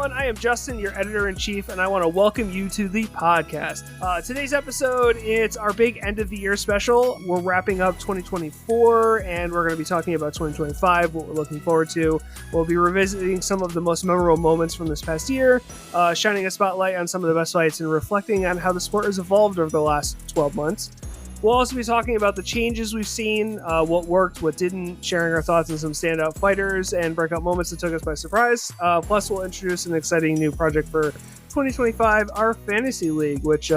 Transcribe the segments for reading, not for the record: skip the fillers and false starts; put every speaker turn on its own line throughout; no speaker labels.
everyone. I am Justin, your editor-in-chief, and I want to welcome you to the podcast. Today's episode, it's our big end-of-the-year special. We're wrapping up 2024, and we're going to be talking about 2025, what we're looking forward to. We'll be revisiting some of the most memorable moments from this past year, shining a spotlight on some of the best fights, and reflecting on how the sport has evolved over the last 12 months. We'll also be talking about the changes we've seen, what worked, what didn't, sharing our thoughts on some standout fighters and breakout moments that took us by surprise. Plus, we'll introduce an exciting new project for 2025, our Fantasy League, which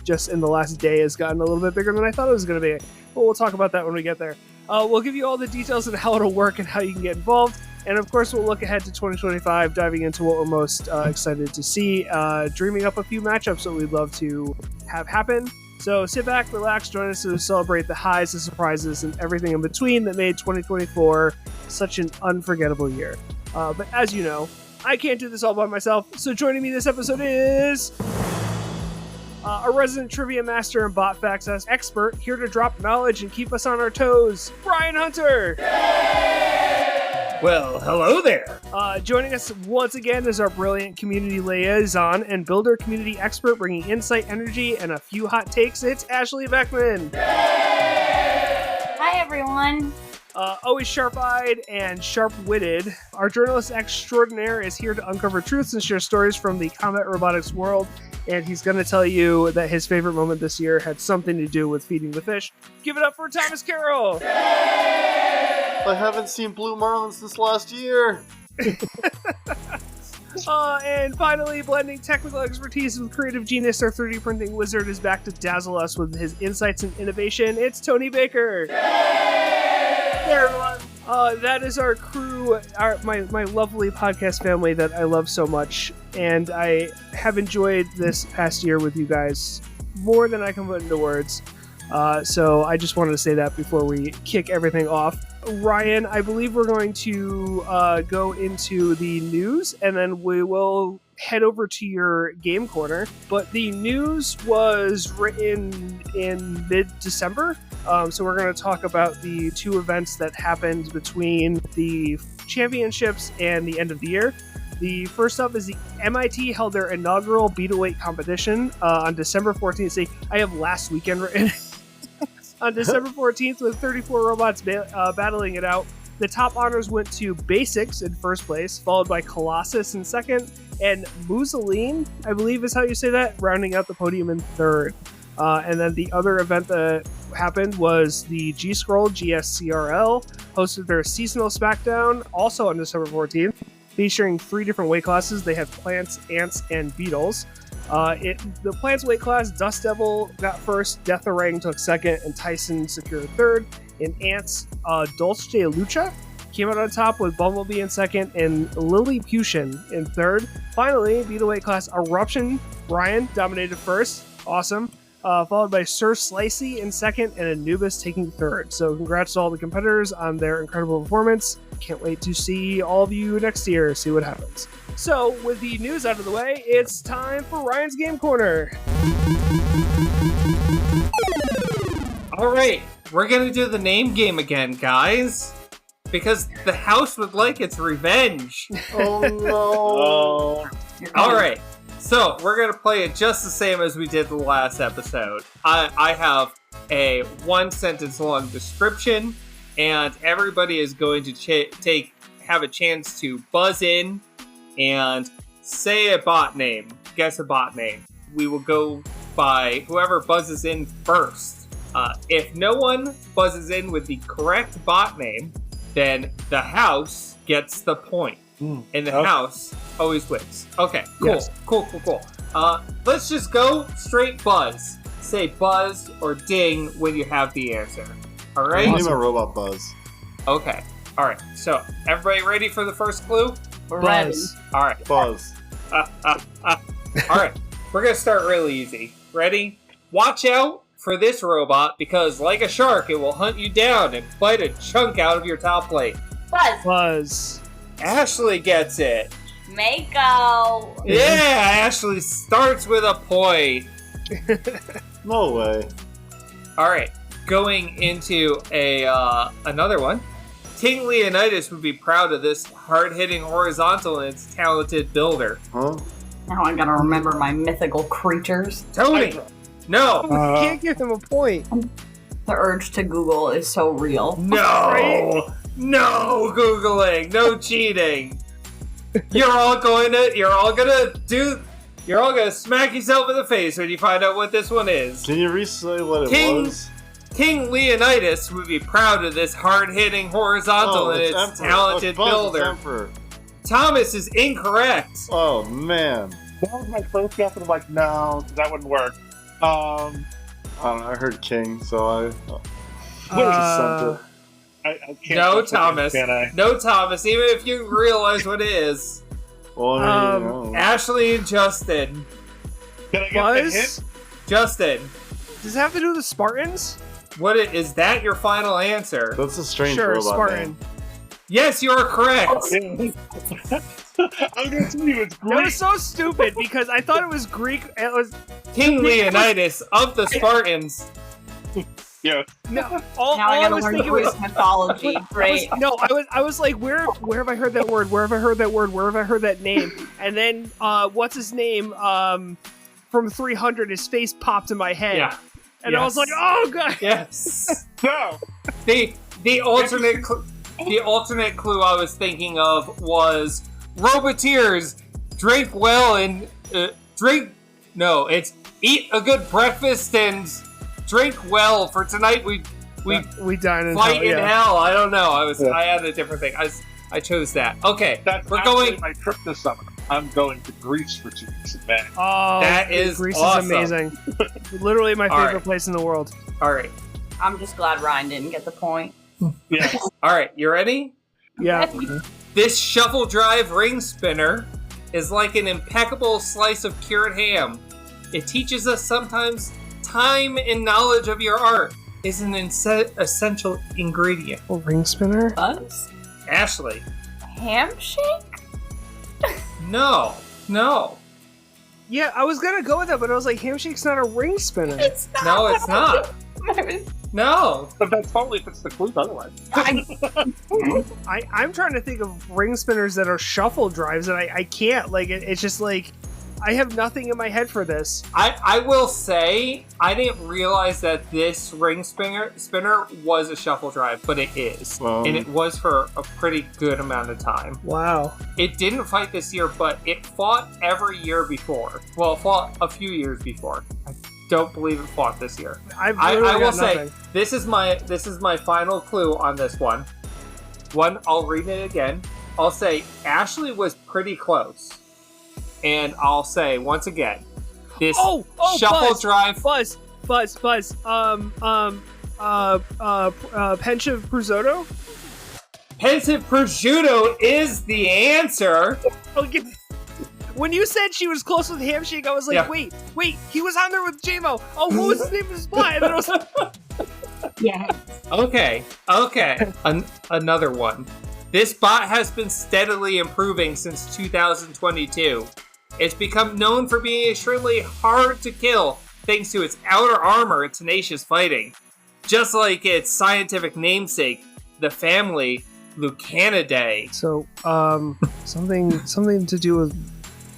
just in the last day has gotten a little bit bigger than I thought it was going to be. But we'll talk about that when we get there. We'll give you all the details on how it'll work and how you can get involved. And of course, we'll look ahead to 2025, diving into what we're most excited to see, dreaming up a few matchups that we'd love to have happen. So sit back, relax, join us to celebrate the highs, the surprises, and everything in between that made 2024 such an unforgettable year. But as you know, I can't do this all by myself, so joining me this episode is a resident trivia master and bot facts expert, here to drop knowledge and keep us on our toes, Brian Hunter!
Well, hello there.
Joining us once again is our brilliant community liaison and builder community expert, bringing insight, energy, and a few hot takes. It's Ashley Beckman.
Hi, everyone.
Always sharp-eyed and sharp-witted, our journalist extraordinaire is here to uncover truths and share stories from the combat robotics world, and he's going to tell you that his favorite moment this year had something to do with feeding the fish. Give it up for Thomas Carroll!
I haven't seen Blue Marlin since last year.
And finally, blending technical expertise with creative genius, our 3D printing wizard is back to dazzle us with his insights and innovation. It's Tony Baker.
Hey, everyone.
That is our crew, my lovely podcast family that I love so much, and I have enjoyed this past year with you guys more than I can put into words. So I just wanted to say that before we kick everything off. Ryan, I believe we're going to go into the news, and then we will head over to your game corner. But the news was written in mid-December, so we're going to talk about the two events that happened between the championships and the end of the year. The first up is the MIT held their inaugural Beetleweight competition on December 14th. See, I have last weekend written. On December 14th, with 34 robots battling it out. The top honors went to Basics in first place, followed by Colossus in second, and Museline, I believe is how you say that, rounding out the podium in third. And then the other event that happened was the G-Scroll GSCRL hosted their seasonal SmackDown, also on December 14th, featuring 3 different weight classes. They had plants, ants, and beetles. The plants weight class, Dust Devil got first, Death Orang took second, and Tyson secured third. In ants, Dulce de Lucha came out on top with Bumblebee in second and Lilliputian in third. Finally, Beetleweight class Eruption, Brian dominated first, awesome, followed by Sir Slicey in second and Anubis taking third. So congrats to all the competitors on their incredible performance. Can't wait to see all of you next year, see what happens. So, with the news out of the way, it's time for Ryan's Game Corner.
Alright, we're gonna do the name game again, guys. Because the house would like its revenge.
Oh no.
Alright, so we're gonna play it just the same as we did the last episode. I have a 1-sentence long description, and everybody is going to have a chance to buzz in and say a bot name. Guess a bot name. We will go by whoever buzzes in first. If no one buzzes in with the correct bot name, then the house gets the point. And the house always wins. Okay, cool.
Yes.
Cool. Let's just go straight buzz. Say buzz or ding when you have the answer. Alright?
Name a robot Buzz.
Okay. Alright, so everybody ready for the first clue?
We're ready.
Alright.
Buzz.
Alright, we're gonna start really easy. Ready? Watch out for this robot, because like a shark, it will hunt you down and bite a chunk out of your top plate.
Buzz.
Ashley gets it.
Mako.
Yeah, Ashley starts with a point.
No way.
Alright, going into another one. King Leonidas would be proud of this hard-hitting horizontal and its talented builder.
Huh?
Now I gotta remember my mythical creatures.
Tony! No!
You can't give him a point.
The urge to Google is so real.
No! No Googling! No cheating! You're all gonna smack yourself in the face when you find out what this one is.
Can you re-say what it was?
King Leonidas would be proud of this hard-hitting horizontal and its talented builder.
Emperor.
Thomas is incorrect.
Oh, man.
That was my first guess, and I'm like, no, that wouldn't work.
I don't know, I heard king, so I
I can't
No,
touch that,
Thomas.
can I?
No, Thomas. Even if you realize what it is.
Well, I mean,
Ashley and Justin.
Can I get the
Buzz?
hint?
Justin,
Does it have to do with the Spartans?
is that your final answer?
that's a strange
Sure,
robot
Spartan.
name.
Yes, you are correct.
I'm gonna tell you it's
That
Greek.
was so stupid because I thought it was Greek. It was
King Leonidas of the Spartans.
Yeah.
no. All
Now I
I
gotta
was
learn
thinking was
Greek mythology. Great.
I was like, where have I heard that word? Where have I heard that word? Where have I heard that name? And then, what's his name? From 300, his face popped in my head.
Yeah.
And I was like, oh god.
Yes.
No.
The alternate clue I was thinking of was Roboteers drink well and it's eat a good breakfast and drink well for tonight. We
dine in
fight
hell,
in
yeah.
hell. I don't know.
Yeah.
I had a different thing. I chose that. Okay,
That's
we're
actually
going.
my trip this summer. I'm going to Greece for 2 weeks in May.
Oh,
That is
Greece
awesome.
is amazing. Literally my
All
favorite
right.
place in the world.
All right,
I'm just glad Ryan didn't get the point.
Yeah.
all right. You ready?
Yeah.
This shuffle drive ring spinner is like an impeccable slice of cured ham. It teaches us sometimes time and knowledge of your art is an essential ingredient.
A ring spinner?
Buzz?
Ashley,
Hamshake?
no.
Yeah, I was gonna go with that, but I was like, Hamshake's not a ring spinner.
It's not.
No, it's not. No.
But that's totally fits the clues otherwise.
I'm trying to think of ring spinners that are shuffle drives, and I can't. Like, it's just like, I have nothing in my head for this.
I will say, I didn't realize that this ring spinner was a shuffle drive, but it is. And it was for a pretty good amount of time.
Wow.
It didn't fight this year, but it fought every year before. Well, it fought a few years before. I don't believe it fought this year.
I will
will
nothing.
say, this is my final clue on this one. I'll read it again. I'll say Ashley was pretty close. And I'll say once again, this shuffle
Buzz,
drive.
Buzz. Pensive Prosciutto.
Pensive prosciutto is the answer.
Okay. When you said she was close with Hamshake, I was like,
Yeah.
wait, he was on there with J-Mo. Oh, what was his name of his spot? And then I was like,
Yeah.
Okay. Another one. This bot has been steadily improving since 2022. It's become known for being extremely hard to kill thanks to its outer armor and tenacious fighting. Just like its scientific namesake, the family Lucanidae.
so, something to do with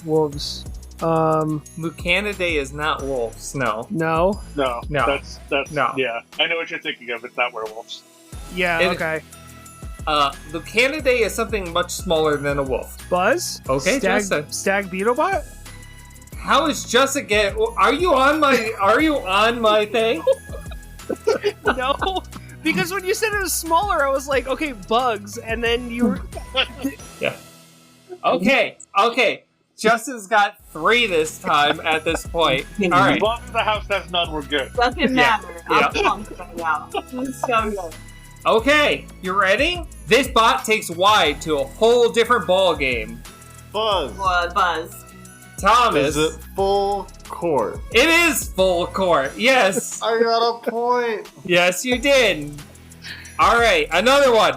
wolves.
Lucanidae is not wolves, no.
No?
No.
No.
That's
No.
Yeah. I know what you're thinking of. It's not werewolves.
Yeah,
It-
okay.
Lucanidae is something much smaller than a wolf.
Buzz?
Okay, Justin.
Stag Beetlebot?
How is Justin get? Are you on my thing?
No. Because when you said it was smaller, I was like, okay, bugs, and then you were...
Okay. Justin's got 3 this time at this point. All right.
As long as the house has none, we're good.
Doesn't
Yeah.
matter.
Yeah.
I'm pumped right now. It's so good.
Okay, you ready? This bot takes wide to a whole different ball game.
Buzz.
Buzz.
Thomas.
Is it full court?
It is full court. Yes.
I got a point.
Yes, you did. All right, another one.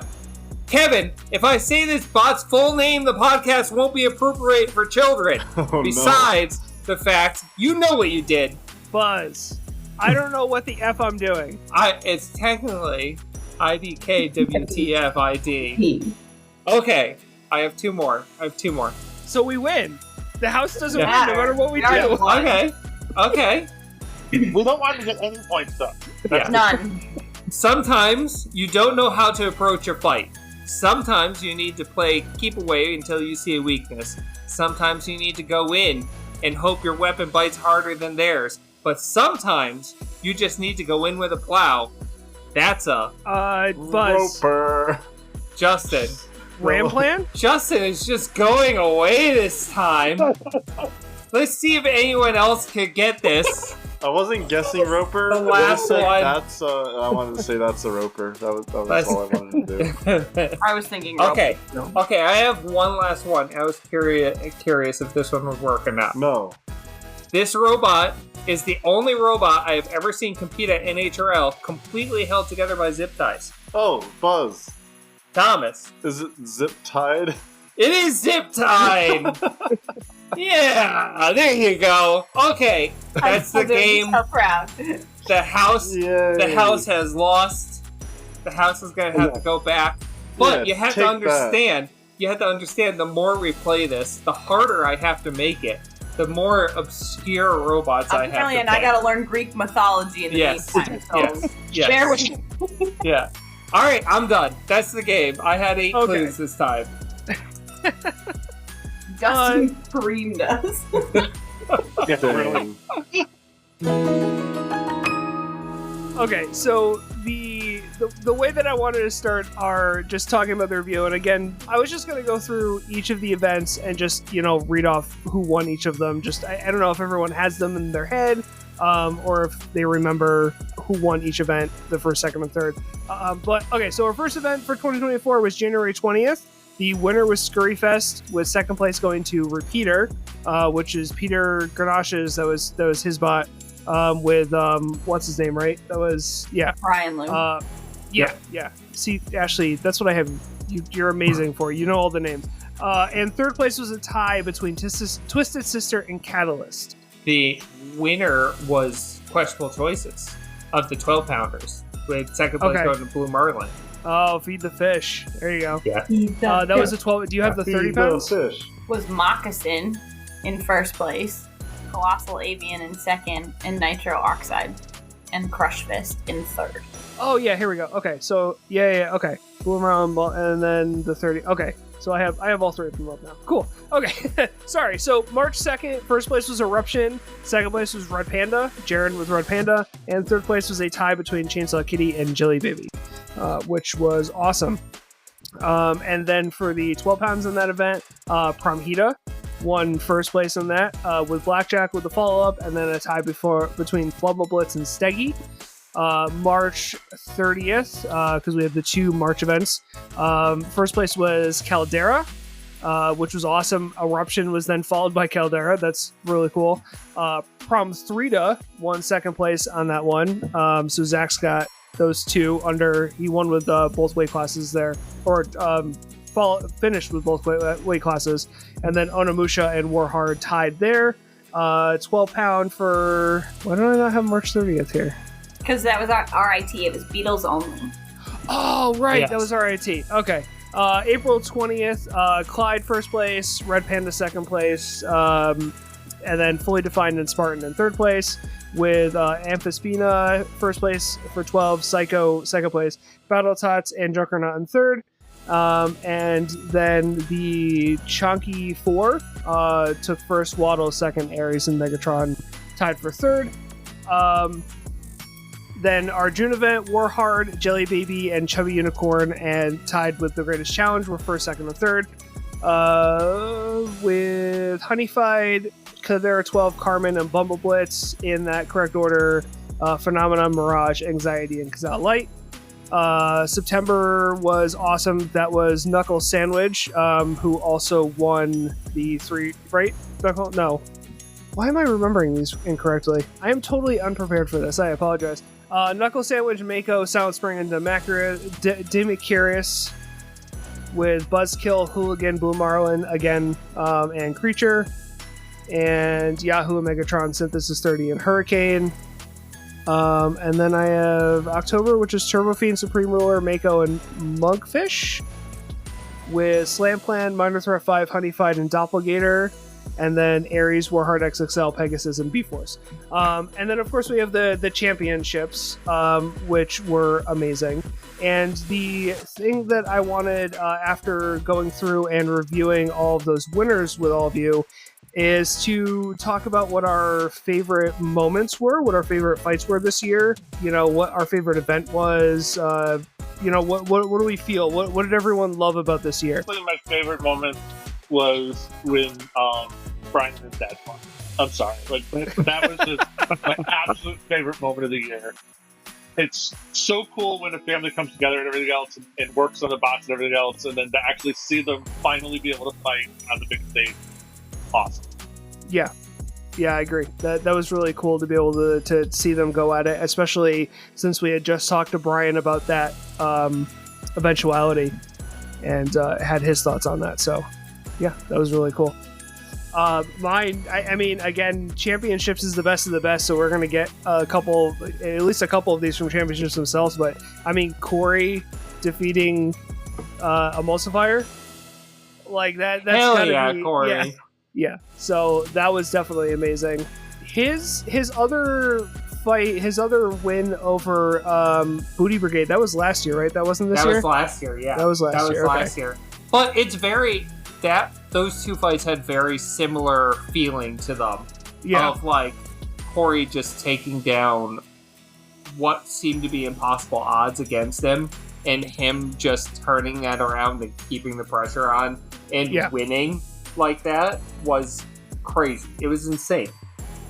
Kevin, if I say this bot's full name, the podcast won't be appropriate for children.
Oh,
Besides the fact, you know what you did.
Buzz. I don't know what the F I'm doing.
It's technically IDK, WTF, ID.
P.
Okay, I have two more.
So we win. The house doesn't
Yeah.
win no matter what we
Yeah.
do.
Okay.
We don't want to get any points though.
Yeah.
None.
Sometimes you don't know how to approach a fight. Sometimes you need to play keep away until you see a weakness. Sometimes you need to go in and hope your weapon bites harder than theirs. But sometimes you just need to go in with a plow. That's a
Buzz.
Roper.
Justin.
Ram plan?
Justin is just going away this time. Let's see if anyone else could get this.
I wasn't guessing Roper.
The last one.
I wanted to say that's a Roper. That was all I wanted to do.
I was thinking rope.
Okay, I have one last one. I was curious if this one would work or not.
No.
This robot is the only robot I have ever seen compete at NHRL completely held together by zip ties.
Oh, Buzz.
Thomas.
Is it zip tied?
It is zip tied! Yeah, there you go. Okay, that's the game.
So proud.
The house
Yay.
The house has lost. The house is gonna have to go back. But
Yeah,
you have to
take
understand. You have to understand. The more we play this, the harder I have to make it. The more obscure robots I have
Apparently,
to
and
pick.
I gotta learn Greek mythology in the
Yes.
meantime. So
Yes.
share with me.
Yeah. All right, I'm done. That's the game. I had 8
Okay.
clues this time.
Justin screamed us.
Yeah, really.
Okay, so the way that I wanted to start are just talking about the review, and again, I was just going to go through each of the events and just read off who won each of them. Just I don't know if everyone has them in their head, or if they remember who won each event, the first, second, and third. But okay, so our first event for 2024 was January 20th. The winner was Scurryfest, with second place going to Repeater, which is Peter Granach's. That was his bot. With what's his name, right? That was
Brian Lou.
Yeah. See, Ashley, that's what I have. You're amazing for. You know all the names. And third place was a tie between Twisted Sister and Catalyst.
The winner was Questionable Choices of the 12-pounders, with second place
Okay.
going to Blue Marlin.
Oh, feed the fish. There you go.
Yeah.
That was a 12. Do you have the 30 pounds?
Fish.
Was Moccasin in first place, Colossal Avian in second, and Nitro Oxide and Crush Fist in third.
Oh yeah, here we go. Okay, so yeah, okay. Blue Marlin, and then the 30. Okay, so I have all three of them up now. Cool. Okay, sorry. So March 2nd, first place was Eruption, second place was Red Panda, Jared with Red Panda, and third place was a tie between Chainsaw Kitty and Jelly Baby, which was awesome. And then for the 12 pounds in that event, Promhita won first place in that with Blackjack with the follow-up, and then a tie between Flubble Blitz and Steggy. March 30th, because we have the 2 March events. First place was Caldera, which was awesome. Eruption was then followed by Caldera. That's really cool. Promthrita won second place on that one. So Zach's got those 2 under. He won with both weight classes there, or finished with both weight classes. And then Onamusha and Warhard tied there. 12 pound for... Why don't I not have March 30th here?
Because that was our RIT. It was Beatles only.
Oh, right.
Yes.
That was RIT. Okay. April 20th, Clyde first place, Red Panda second place, and then Fully Defined and Spartan in third place, with Amphispina first place for 12, Psycho second place, Battletots and Juggernaut in third. And then the Chunky 4 took first, Waddle second, Ares and Megatron tied for third. Then our June event, Warhard, Jelly Baby, and Chubby Unicorn, and tied with the Greatest Challenge were first, second, and third. With Honeyfied, Caldera 12, Carmen, and Bumble Blitz in that correct order. Phenomena, Mirage, Anxiety, and Kazal Light. September was awesome. That was Knuckle Sandwich, who also won the 3, right? Knuckle? No. Why am I remembering these incorrectly? I am totally unprepared for this. I apologize. Knuckle Sandwich, Mako, Silent Spring, and Demicurious, with Buzzkill, Hooligan, Blue Marlin again, and Creature, and Yahoo, Megatron, Synthesis 30, and Hurricane. And then I have October, which is Turbo Fiend, Supreme Ruler, Mako, and Monkfish. With Slam Plan, Minor Threat 5, Honeyfied, and Doppelganger. And then Ares, Warheart XXL, Pegasus, and B-Force. And then, of course, we have the championships, which were amazing. And the thing that I wanted, after going through and reviewing all of those winners with all of you, is to talk about what our favorite moments were, what our favorite fights were this year, what our favorite event was, what do we feel? What did everyone love about this year?
I think my favorite moment was when Brian and Dad won. I'm sorry, that was just my absolute favorite moment of the year. It's so cool when a family comes together and everything else and works on the box and everything else, and then to actually see them finally be able to fight on the big stage. Awesome.
Yeah, I agree. That was really cool to be able to see them go at it, especially since we had just talked to Brian about that eventuality and had his thoughts on that. So, yeah, that was really cool. Mine, I mean, again, championships is the best of the best, so we're going to get at least a couple of these from championships themselves, but I mean, Corey defeating Emulsifier, like that's
hell
gotta
yeah,
be,
Corey.
Yeah, so that was definitely amazing. His other fight, his other win over Booty Brigade, that was last year, right? That wasn't this year?
That was last year, yeah.
That was last year.
But it's those two fights had very similar feeling to them.
Yeah.
Of like Corey just taking down what seemed to be impossible odds against him, and him just turning that around and keeping the pressure on and winning like that was crazy. It was insane.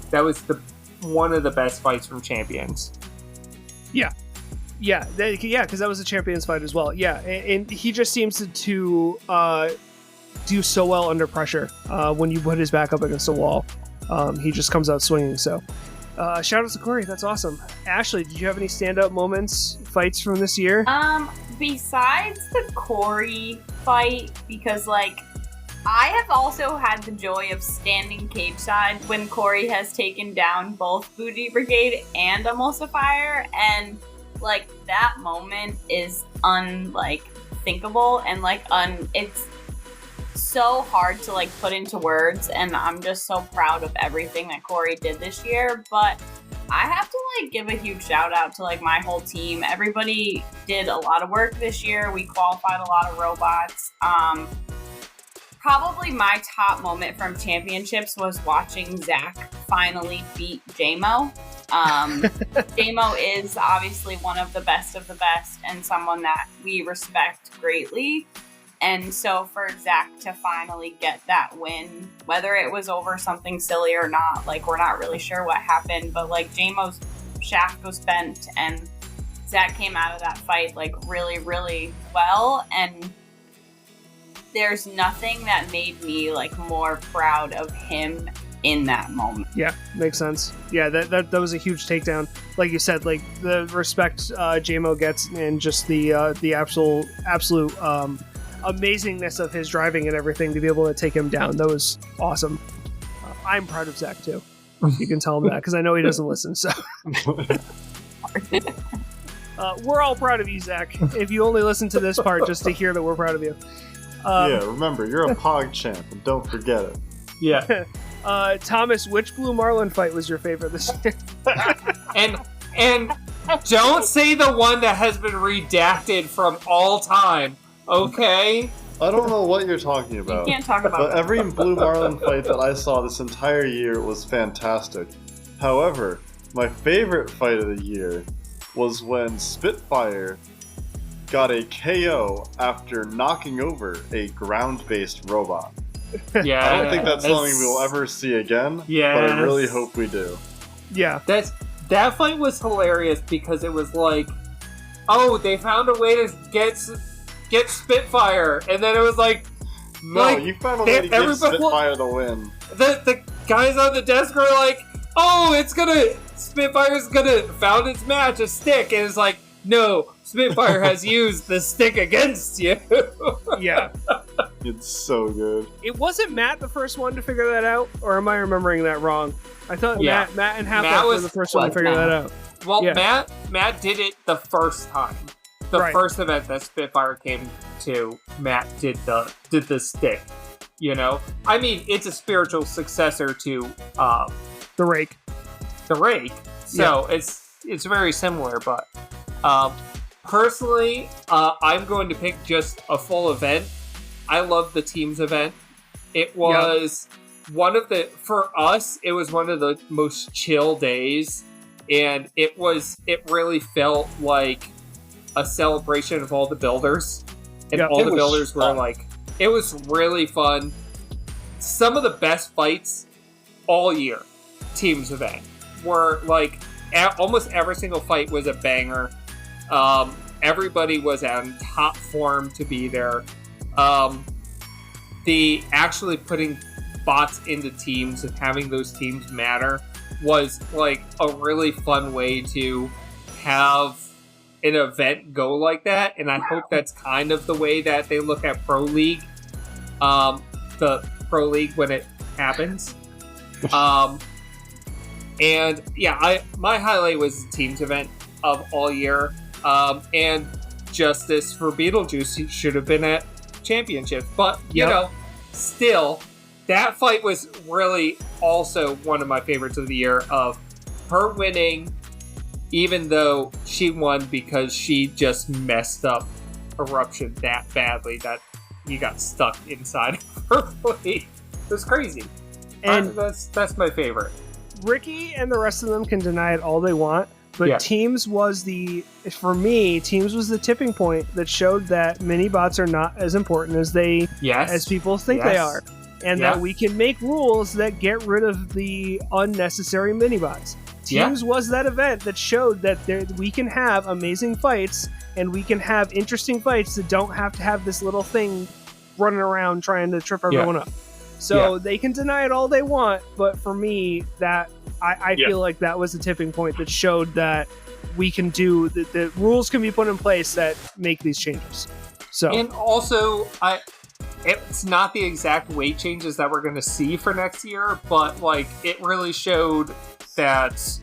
That was one of the best fights from Champions.
Yeah, because that was a Champions fight as well. Yeah, and he just seems to do so well under pressure when you put his back up against the wall. He just comes out swinging. So, shout out to Corey. That's awesome. Ashley, did you have any standout moments, fights from this year?
Besides the Corey fight, because I have also had the joy of standing cage side when Corey has taken down both Booty Brigade and Emulsifier, and that moment is unthinkable, and it's so hard to put into words, and I'm just so proud of everything that Corey did this year. But I have to give a huge shout out to my whole team. Everybody did a lot of work this year. We qualified a lot of robots. Probably my top moment from championships was watching Zach finally beat JMO. JMO is obviously one of the best and someone that we respect greatly. And so for Zach to finally get that win, whether it was over something silly or not, we're not really sure what happened, but JMO's shaft was bent and Zach came out of that fight really, really well. And there's nothing that made me more proud of him in that moment.
Yeah, makes sense. Yeah, that was a huge takedown. Like you said, the respect JMO gets and just the absolute amazingness of his driving and everything to be able to take him down. That was awesome. I'm proud of Zach too. You can tell him that because I know he doesn't listen. So we're all proud of you, Zach. If you only listen to this part just to hear that we're proud of you.
Yeah, remember, you're a Pog champ, and don't forget it.
Yeah.
Thomas, which Blue Marlin fight was your favorite this year?
and don't say the one that has been redacted from all time, okay?
I don't know what you're talking about.
You can't talk about
but every Blue Marlin fight that I saw this entire year was fantastic. However, my favorite fight of the year was when Spitfire got a KO after knocking over a ground-based robot.
Yeah,
I don't think that's something we'll ever see again,
yes.
But I really hope we do.
Yeah.
That fight was hilarious because it was they found a way to get Spitfire, and then it was
you found a way to give Spitfire the win.
The guys on the desk were Spitfire's gonna found its match, a stick, and it's no, Spitfire has used the stick against you.
Yeah.
It's so good.
It wasn't Matt the first one to figure that out, or am I remembering that wrong? I thought Matt and Half-Life were the first one to figure that out.
Well,
Yeah.
Matt did it the first time. The
Right.
first event that Spitfire came to, Matt did the stick. You know, I mean, it's a spiritual successor to
The rake.
the rake, so it's very similar. But personally, I'm going to pick just a full event. I love the teams event. It was one of the most chill days, and it really felt like a celebration of all the builders, and all the builders were like, it was really fun. Some of the best fights all year, teams event, were like almost every single fight was a banger. Everybody was on top form to be there. The actually putting bots into teams and having those teams matter was like a really fun way to have an event go like that, and I hope that's kind of the way that they look at Pro League, the Pro League when it happens. And yeah, my highlight was the teams event of all year, and Justice for Beetlejuice should have been at Championships, but you know, still, that fight was really also one of my favorites of the year, of her winning, even though she won because she just messed up Eruption that badly that he got stuck inside of her plate. It was crazy. And that's my favorite.
Ricky and the rest of them can deny it all they want, but Teams was the tipping point that showed that mini bots are not as important as as people think they are. And that we can make rules that get rid of the unnecessary mini bots. Teams was that event that showed that we can have amazing fights, and we can have interesting fights that don't have to have this little thing running around trying to trip everyone up. So they can deny it all they want, but for me, that I feel like that was a tipping point that showed that we can do the rules can be put in place that make these changes. So,
and also, it's not the exact weight changes that we're going to see for next year, but like it really showed that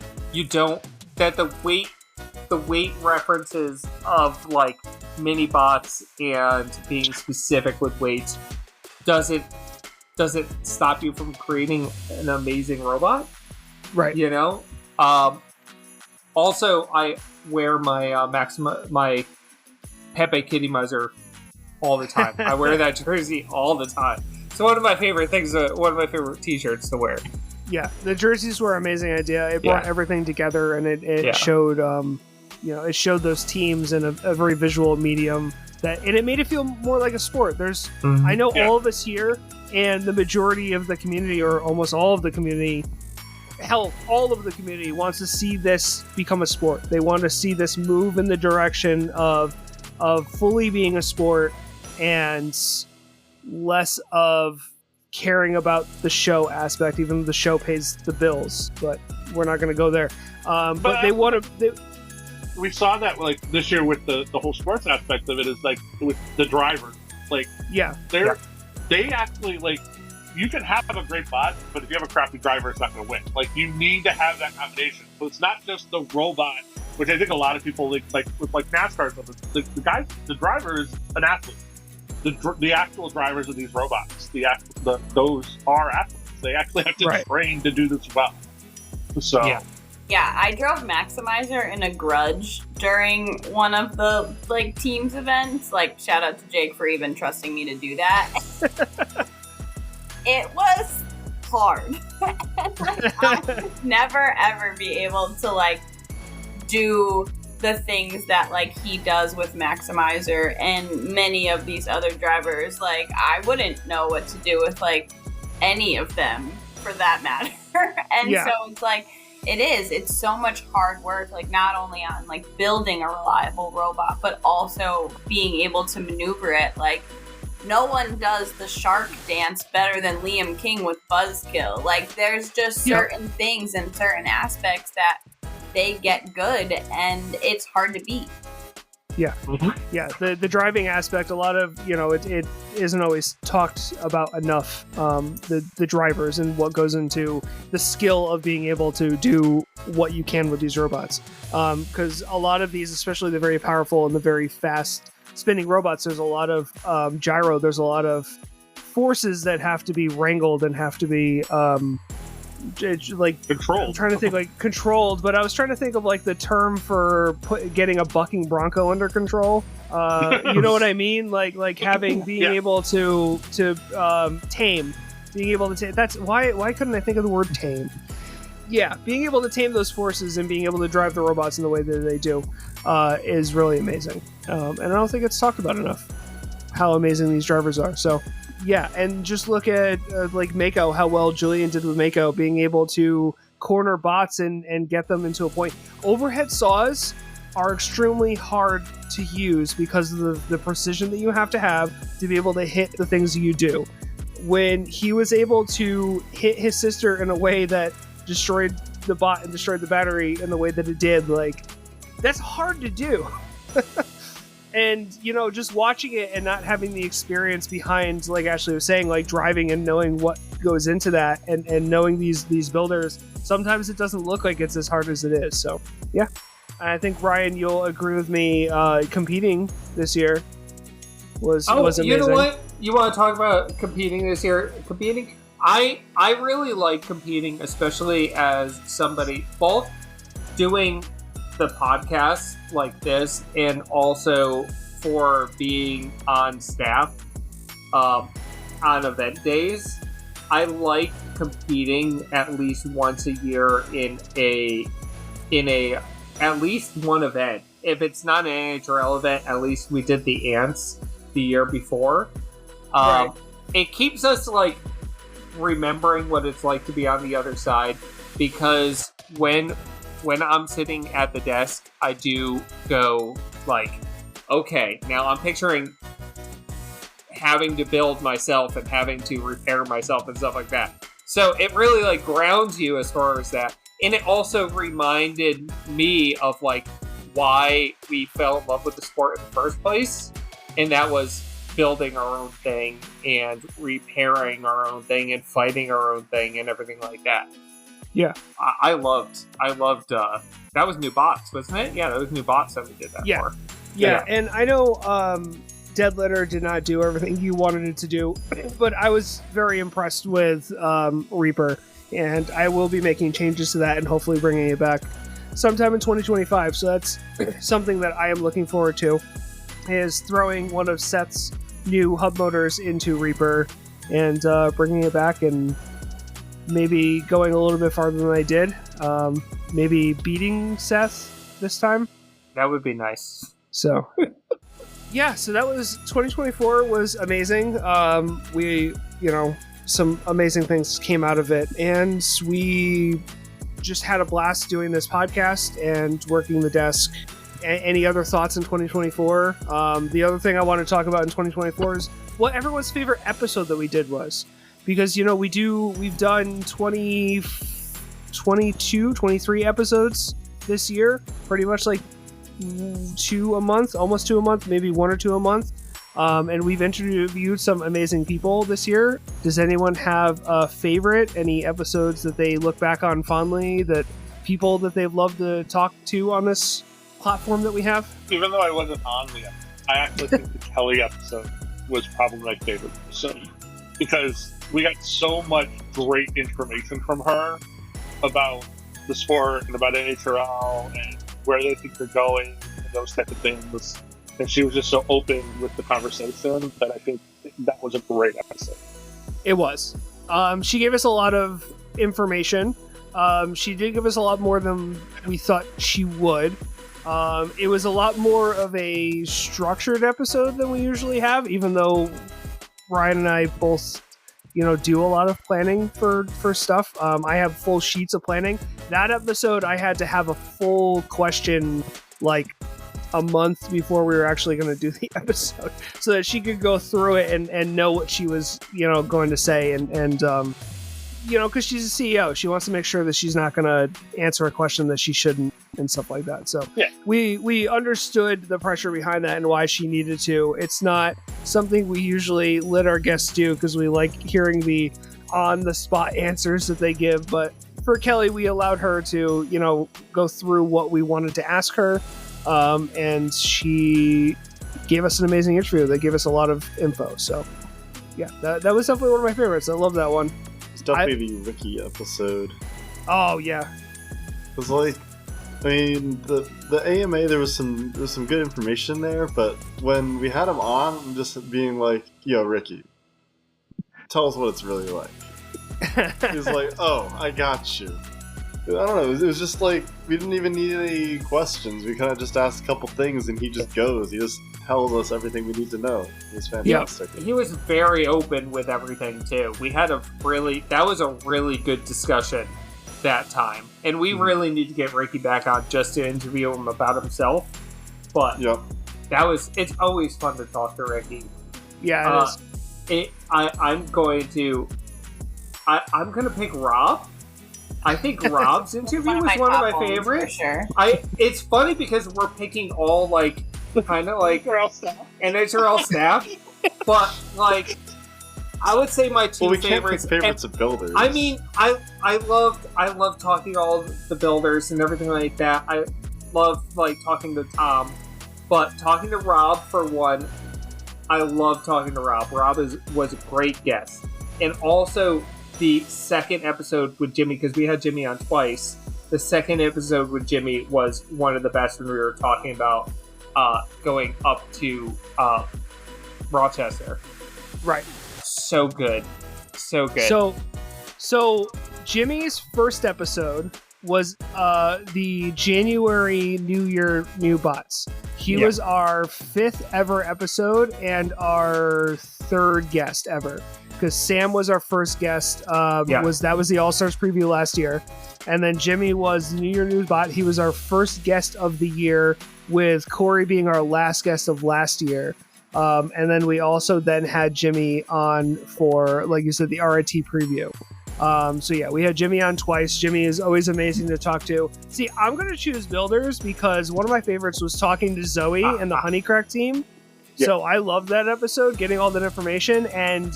the weight references of like mini bots and being specific with weights doesn't stop you from creating an amazing robot,
right?
You know. Also, I wear my my Pepe Kitty Muzzle all the time. I wear that jersey all the time. It's one of my favorite things. One of my favorite T-shirts to wear.
Yeah, the jerseys were an amazing idea. It brought everything together, and it showed, it showed those teams in a very visual medium and it made it feel more like a sport. I know all of us here, and the majority of the community, or almost all of the community, all of the community wants to see this become a sport. They want to see this move in the direction of fully being a sport and less of caring about the show aspect, even though the show pays the bills. But we're not going to go there. But they want to.
We saw that like this year with the whole sports aspect of it, is like with the drivers. Like they actually like. You can have a great bot, but if you have a crappy driver, it's not going to win. Like, you need to have that combination. So it's not just the robot, which I think a lot of people like with like NASCAR stuff. The driver is an athlete. The actual drivers of these robots, those are athletes. They actually have to train to do this well. So
yeah, I drove Maximizer in a Grudge during one of the like teams events. Like, shout out to Jake for even trusting me to do that. It was hard. I would never ever be able to like do the things that like he does with Maximizer and many of these other drivers. Like, I wouldn't know what to do with like any of them for that matter. And so it's like it's so much hard work, like not only on like building a reliable robot, but also being able to maneuver it. Like, no one does the shark dance better than Liam King with Buzzkill. Like, there's just certain things and certain aspects that they get good, and it's hard to beat.
Yeah. Yeah, the driving aspect, a lot of, it isn't always talked about enough, the drivers and what goes into the skill of being able to do what you can with these robots. Because a lot of these, especially the very powerful and the very fast spinning robots, there's a lot of gyro, there's a lot of forces that have to be wrangled and have to be
controlled.
I'm trying to think controlled, but I was trying to think of the term for getting a bucking bronco under control. You know what I mean? Being able to tame, being able to tame. That's why couldn't I think of the word tame? Yeah, being able to tame those forces and being able to drive the robots in the way that they do is really amazing. And I don't think it's talked about enough how amazing these drivers are. So. Yeah, and just look at Mako, how well Julian did with Mako, being able to corner bots and get them into a point. Overhead saws are extremely hard to use because of the precision that you have to be able to hit the things you do. When he was able to hit his sister in a way that destroyed the bot and destroyed the battery in the way that it did, that's hard to do. And, just watching it and not having the experience behind, like Ashley was saying, driving and knowing what goes into that and knowing these builders, sometimes it doesn't look like it's as hard as it is. So, yeah. I think, Ryan, you'll agree with me, competing this year was amazing.
You know what? You want to talk about competing this year? Competing? I really like competing, especially as somebody both doing the podcast like this and also for being on staff on event days. I like competing at least once a year in a at least one event. If it's not an NHL event, at least we did the Ants the year before.
Right.
It keeps us remembering what it's like to be on the other side, because when I'm sitting at the desk, I do go okay, now I'm picturing having to build myself and having to repair myself and stuff like that. So it really grounds you as far as that. And it also reminded me of why we fell in love with the sport in the first place. And that was building our own thing and repairing our own thing and fighting our own thing and everything like that.
Yeah,
I loved. That was New Bots, wasn't it? Yeah, that was New Bots that we did that for.
Yeah, and I know Dead Litter did not do everything you wanted it to do, but I was very impressed with Reaper, and I will be making changes to that and hopefully bringing it back sometime in 2025. So that's something that I am looking forward to, is throwing one of Seth's new hub motors into Reaper and bringing it back and maybe going a little bit farther than I did. Maybe beating Seth this time.
That would be nice.
So, yeah, so that was 2024 was amazing. We, some amazing things came out of it. And we just had a blast doing this podcast and working the desk. Any other thoughts in 2024? The other thing I want to talk about in 2024 is what everyone's favorite episode that we did was. Because, we've done 22, 23 episodes this year, pretty much 2 a month, almost 2 a month, maybe 1 or 2 a month. And we've interviewed some amazing people this year. Does anyone have a favorite? Any episodes that they look back on fondly, that people that they've loved to talk to on this platform that we have?
Even though I wasn't on the episode, I actually think the Kelly episode was probably my favorite episode, because we got so much great information from her about the sport and about NHL and where they think they're going and those type of things. And she was just so open with the conversation that I think that was a great episode.
It was. She gave us a lot of information. She did give us a lot more than we thought she would. It was a lot more of a structured episode than we usually have, even though Ryan and I both, do a lot of planning for stuff. I have full sheets of planning. That episode, I had to have a full question a month before we were actually going to do the episode, so that she could go through it and know what she was, going to say. And because she's a CEO, she wants to make sure that she's not going to answer a question that she shouldn't and stuff like that. So we understood the pressure behind that and why she needed to. It's not something we usually let our guests do because we like hearing the on-the-spot answers that they give. But for Kelly, we allowed her to, go through what we wanted to ask her. And she gave us an amazing interview. They gave us a lot of info. So, yeah, that was definitely one of my favorites. I love that one.
It's definitely the Ricky episode.
Oh, yeah.
It was like, the AMA, there was some good information there, but when we had him on, I'm just being like, yo, Ricky, tell us what it's really like. He's like, oh, I got you. I don't know, it was just like, we didn't even need any questions. We kind of just asked a couple things and he just goes. He just tells us everything we need to know. It was fantastic.
He was very open with everything too. That was a really good discussion that time. And we really need to get Ricky back on just to interview him about himself. But it's always fun to talk to Ricky.
Yeah, it is.
I'm going to pick Rob. I think Rob's interview was one of my favorites.
Sure.
It's funny because we're picking all kind of
NHRL staff.
NHRL staff, but I would say my two
we
favorites.
Can't pick favorites of builders.
I mean, I love talking to all the builders and everything like that. I love talking to Tom, but talking to Rob for one, I love talking to Rob. Rob was a great guest, and also the second episode with Jimmy, because we had Jimmy on twice. The second episode with Jimmy was one of the best when we were talking about going up to Rochester.
Right.
So good. So good.
So Jimmy's first episode was the January New Year New Bots. He was our 5th ever episode and our 3rd guest ever. Because Sam was our first guest. That was the All-Stars preview last year. And then Jimmy was the New Year News Bot. He was our first guest of the year, with Corey being our last guest of last year. And then we also then had Jimmy on for, like you said, the RIT preview. We had Jimmy on twice. Jimmy is always amazing to talk to. See, I'm going to choose builders because one of my favorites was talking to Zoe and the Honeycrack team. Yeah. So I loved that episode, getting all that information, and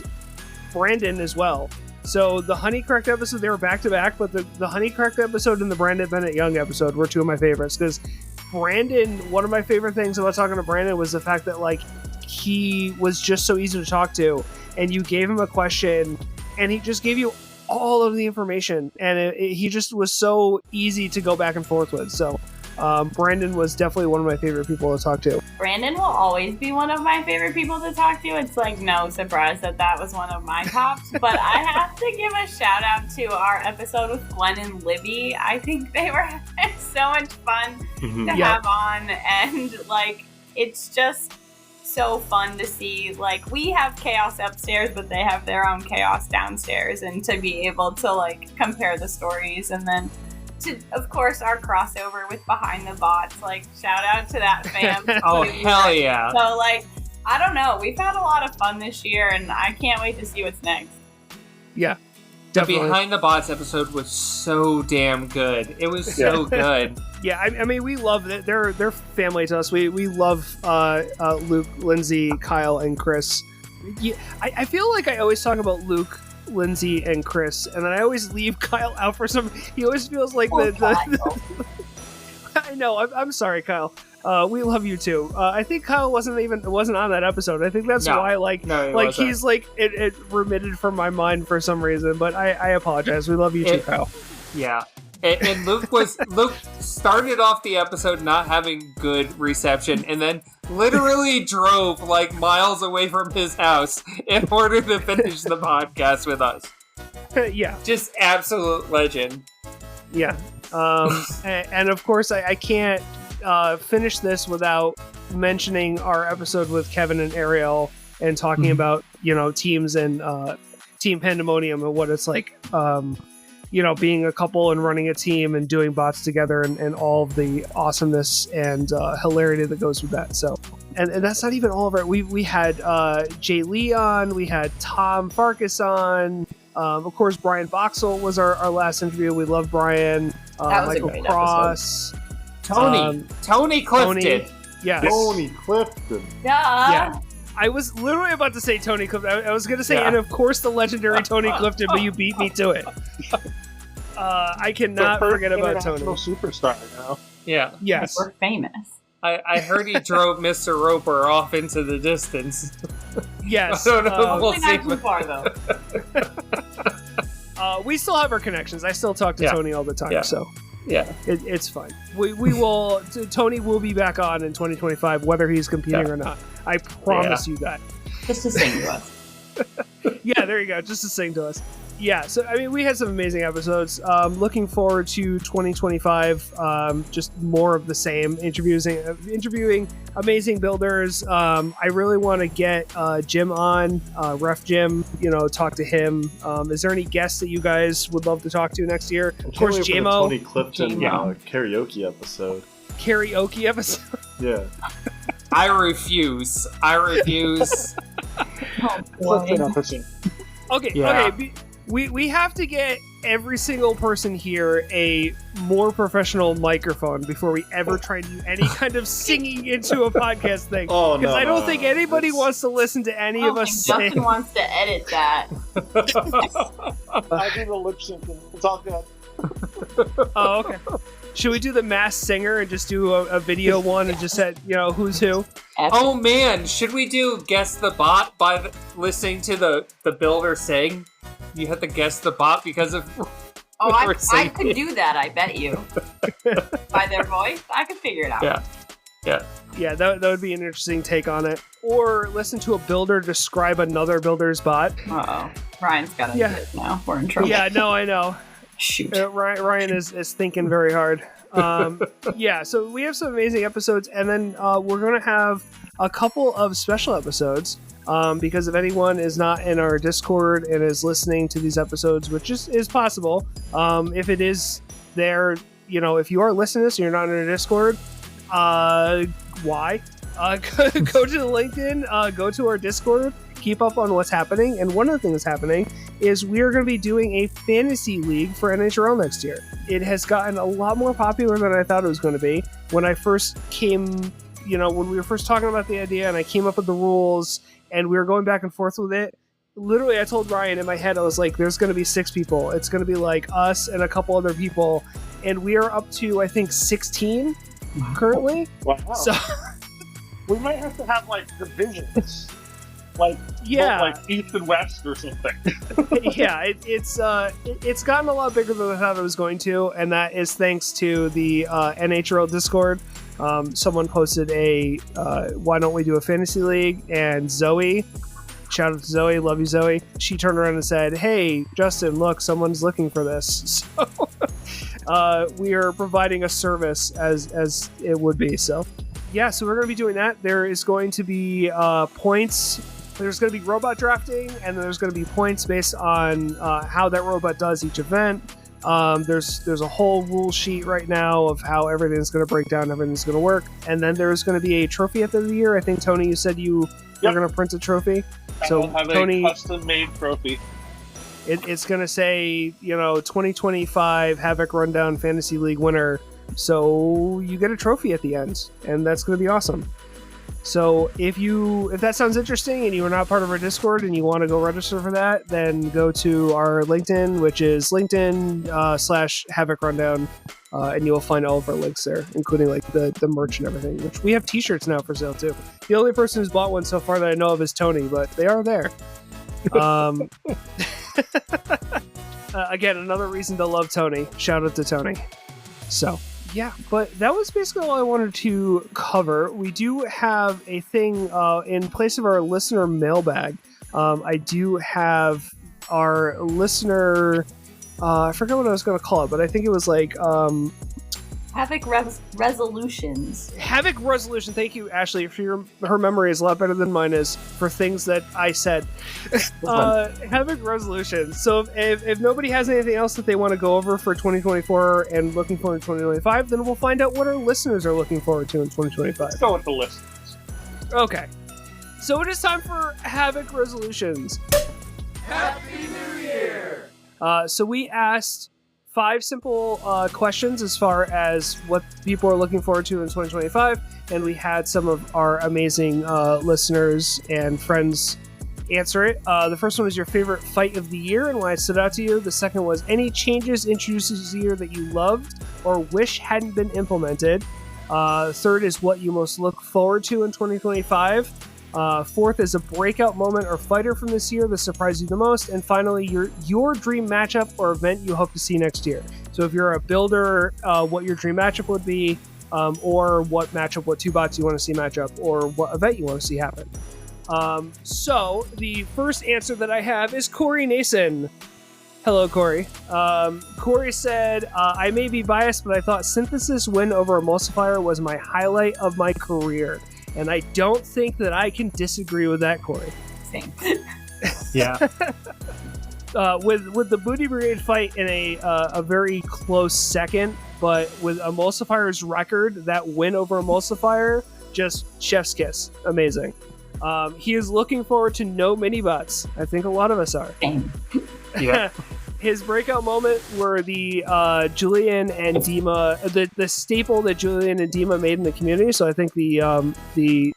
Brandon as well. So the Honeycrack episode, they were back to back, but the Honeycrack episode and the Brandon Bennett Young episode were two of my favorites, because Brandon, one of my favorite things about talking to Brandon was the fact that he was just so easy to talk to, and you gave him a question and he just gave you all of the information, and he just was so easy to go back and forth with. So Brandon was definitely one of my favorite people to talk to.
Brandon will always be one of my favorite people to talk to. It's no surprise that was one of my tops. But I have to give a shout out to our episode with Glenn and Libby. I think they were having so much fun to have on. And it's just so fun to see. We have chaos upstairs, but they have their own chaos downstairs. And to be able to compare the stories, and then to, of course, our crossover with Behind the Bots. Shout out to that fam.
Oh, hell yeah.
So, I don't know. We've had a lot of fun this year, and I can't wait to see what's next.
Yeah,
definitely. The Behind the Bots episode was so damn good. It was so good.
Yeah, I mean, we love it. They're family to us. We love Luke, Lindsay, Kyle, and Chris. Yeah, I feel like I always talk about Luke, Lindsay, and Chris, and then I always leave Kyle out for some. He always feels like I know. I'm sorry, Kyle. We love you too. I think Kyle wasn't on that episode. I think that's why he's it remitted from my mind for some reason. But I apologize. We love you too, Kyle.
Yeah. And Luke started off the episode not having good reception, and then literally drove miles away from his house in order to finish the podcast with us.
Yeah,
just absolute legend.
Yeah, and of course I can't finish this without mentioning our episode with Kevin and Ariel and talking about teams and Team Pandemonium and what it's like. Being a couple and running a team and doing bots together and all of the awesomeness and hilarity that goes with that. So, and that's not even all of it. We had Jay Lee on, we had Tom Farkas on, Of course, Brian Boxall was our last interview. We love Brian.
That was
Michael
a great
Cross.
Tony Clifton.
Yes.
Tony Clifton.
Yeah. I was literally about to say Tony Clifton. I was going to say, and of course, the legendary Tony Clifton, but you beat me to it. I cannot forget about Tony.
Superstar now.
Yeah.
Yes.
We're famous.
I heard he drove Mr. Roper off into the distance.
Yes.
I don't know if we'll
Hopefully
see.
not too far, though.
We still have our connections. I still talk to Tony all the time, so
Yeah.
it's fine. We will. Tony will be back on in 2025, whether he's competing or not. I promise you that.
Just to sing to us.
Yeah, there you go. Just to sing to us. Yeah, so I mean, we had some amazing episodes. Looking forward to 2025. Just more of the same, interviewing amazing builders. I really want to get Jim on, Ref Jim. Talk to him. Is there any guests that you guys would love to talk to next year? Of course, JMO.
Tony Clifton karaoke episode.
Karaoke episode.
Yeah.
I refuse.
Okay. We have to get every single person here a more professional microphone before we ever try to do any kind of singing into a podcast thing.
Oh, no.
Because I don't think anybody wants to listen to any of us sing.
Justin wants to edit that.
I do the lip syncing. It's all good.
Oh, okay. Should we do the Masked Singer and just do a video one and just set, who's who?
Oh man, should we do Guess the Bot by listening to the builder sing? You have to guess the bot because of.
I could do that. I bet you. By their voice, I could figure it out.
Yeah. That would be an interesting take on it. Or listen to a builder describe another builder's bot.
Uh-oh. Ryan's got to do it now. We're in trouble.
Yeah, no, I know.
Shoot.
Ryan is thinking very hard. So we have some amazing episodes, and then we're going to have a couple of special episodes. Because if anyone is not in our Discord and is listening to these episodes, which is possible, if it is there, if you are listening to this and you're not in our Discord, why? Go to the LinkedIn, go to our Discord, keep up on what's happening. And one of the things that's happening is we are going to be doing a fantasy league for NHL next year. It has gotten a lot more popular than I thought it was going to be. When I first came, when we were first talking about the idea and I came up with the rules and we were going back and forth with it, literally I told Ryan in my head, I was like, there's going to be 6 people. It's going to be like us and a couple other people. And we are up to, I think, 16 currently.
Wow.
So
we might have to have, divisions. Like East and West or something.
Yeah, it's gotten a lot bigger than I thought it was going to, and that is thanks to the NHL Discord. Someone posted a why don't we do a fantasy league, and Zoe, shout out to Zoe, love you Zoe, she turned around and said, hey Justin, look, someone's looking for this. So we are providing a service as it would be. So yeah, so we're going to be doing that. There is going to be points. There's going to be robot drafting, and there's going to be points based on how that robot does each event. There's a whole rule sheet right now of how everything's going to break down, everything's going to work, and then there's going to be a trophy at the end of the year. I think Tony, you said you're going to print a trophy.
So have Tony, a custom-made trophy.
It's going to say 2025 Havoc Rundown Fantasy League winner. So you get a trophy at the end, and that's going to be awesome. So if that sounds interesting and you are not part of our Discord and you want to go register for that, then go to our LinkedIn, which is LinkedIn/Havoc Rundown, and you will find all of our links there, including the merch and everything, which we have t-shirts now for sale too. The only person who's bought one so far that I know of is Tony, but they are there. Again, another reason to love Tony. Shout out to Tony. So yeah, but that was basically all I wanted to cover. We do have a thing in place of our listener mailbag. I do have our listener. I forgot what I was going to call it, but I think it was
Havoc Resolutions.
Havoc Resolution. Thank you, Ashley. Her memory is a lot better than mine is for things that I said. Havoc Resolutions. So if nobody has anything else that they want to go over for 2024 and looking forward to 2025, then we'll find out what our listeners are looking forward to in 2025.
Let's go with the listeners.
Okay. So it is time for Havoc Resolutions.
Happy New Year!
So we asked 5 simple questions as far as what people are looking forward to in 2025, and we had some of our amazing listeners and friends answer it. The first one was your favorite fight of the year and why it stood out to you. The second was any changes introduced this year that you loved or wish hadn't been implemented. Third is what you most look forward to in 2025. Fourth is a breakout moment or fighter from this year that surprised you the most. And finally, your dream matchup or event you hope to see next year. So if you're a builder, what your dream matchup would be, or what matchup, what 2 bots you want to see match up, or what event you want to see happen. So the first answer that I have is Corey Nason. Hello, Corey. Corey said, I may be biased, but I thought Synthesis win over Emulsifier was my highlight of my career. And I don't think that I can disagree with that, Corey.
Same.
Yeah.
With the Booty Brigade fight in a very close second, but with Emulsifier's record, that win over Emulsifier, just chef's kiss. Amazing. He is looking forward to no mini-bots. I think a lot of us are.
Same.
Yeah.
His breakout moment were the Julian and Dima, the staple that Julian and Dima made in the community. So I think the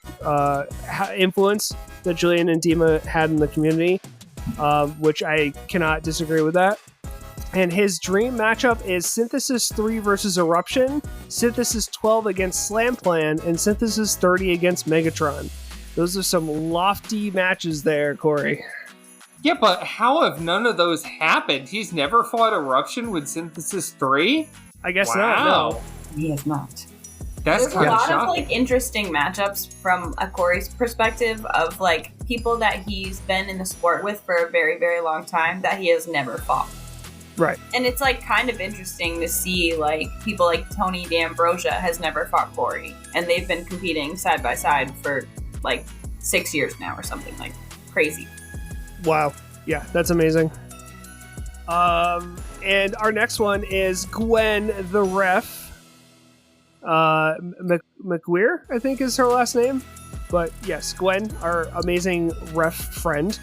influence that Julian and Dima had in the community, which I cannot disagree with that. And his dream matchup is Synthesis 3 versus Eruption, Synthesis 12 against Slam Plan, and Synthesis 30 against Megatron. Those are some lofty matches there, Corey.
Yeah, but how have none of those happened? He's never fought Eruption with Synthesis 3?
I guess
Wow.
not, no.
He is not.
That's
There's a
kind of
lot of
shocking.
like interesting matchups from a Corey's perspective of like people that he's been in the sport with for a very, very long time that he has never fought.
Right.
And it's like kind of interesting to see like people like Tony D'Ambrosia has never fought Corey, and they've been competing side by side for like 6 years now or something, like crazy.
Wow. Yeah, that's amazing. And our next one is Gwen the Ref. McWeir, I think is her last name. But yes, Gwen, our amazing ref friend,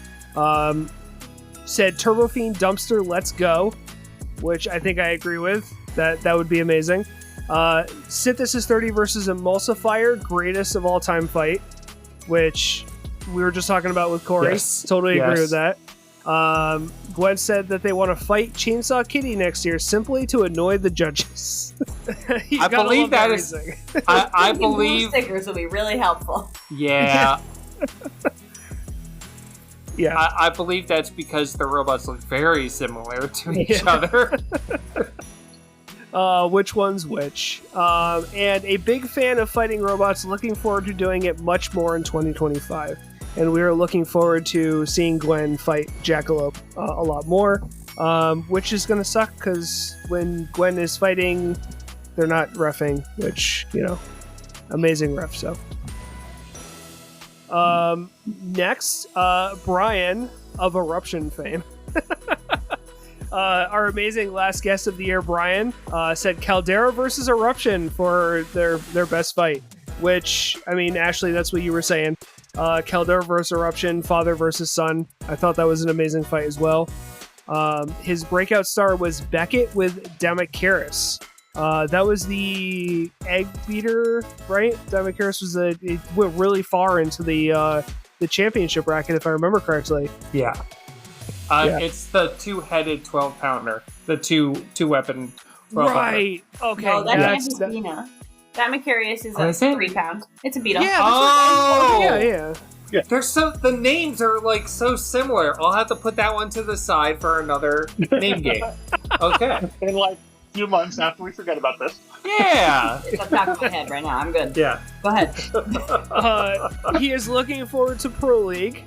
said Turbo Fiend Dumpster, let's go. Which I think I agree with. That would be amazing. Synthesis 30 versus Emulsifier, greatest of all time fight. Which we were just talking about with Corey.
Yes.
Totally agree
Yes.
with that. Gwen said that they want to fight Chainsaw Kitty next year simply to annoy the judges.
I believe that is. I believe.
Stickers will be really helpful.
Yeah.
Yeah.
I believe that's because the robots look very similar to each other.
Which one's which? And a big fan of fighting robots, looking forward to doing it much more in 2025. And we are looking forward to seeing Gwen fight Jackalope a lot more, which is going to suck because when Gwen is fighting, they're not reffing, which, you know, amazing ref, so. Next, Brian of Eruption fame. Our amazing last guest of the year, Brian, said Caldera versus Eruption for their best fight. Which, I mean, Ashley, that's what you were saying. Caldera versus Eruption, father versus son. I thought that was an amazing fight as well. His breakout star was Beckett with Damacaris. That was the egg beater, right? Damacaris it went really far into the championship bracket, if I remember correctly.
Yeah. It's the 2-headed 12-pounder. The two weapon 12-pounder.
Right. Okay.
No, that
yeah,
can't be Bina. Damacaris is
Oh,
a
is it?
3-pound. It's a beetle.
Yeah. That's
Oh!
yeah.
The names are like so similar. I'll have to put that one to the side for another name game. Okay.
In like a few months after we forget about this.
Yeah.
It's on top of my head right now. I'm good.
Yeah.
Go ahead.
He is looking forward to Pro League,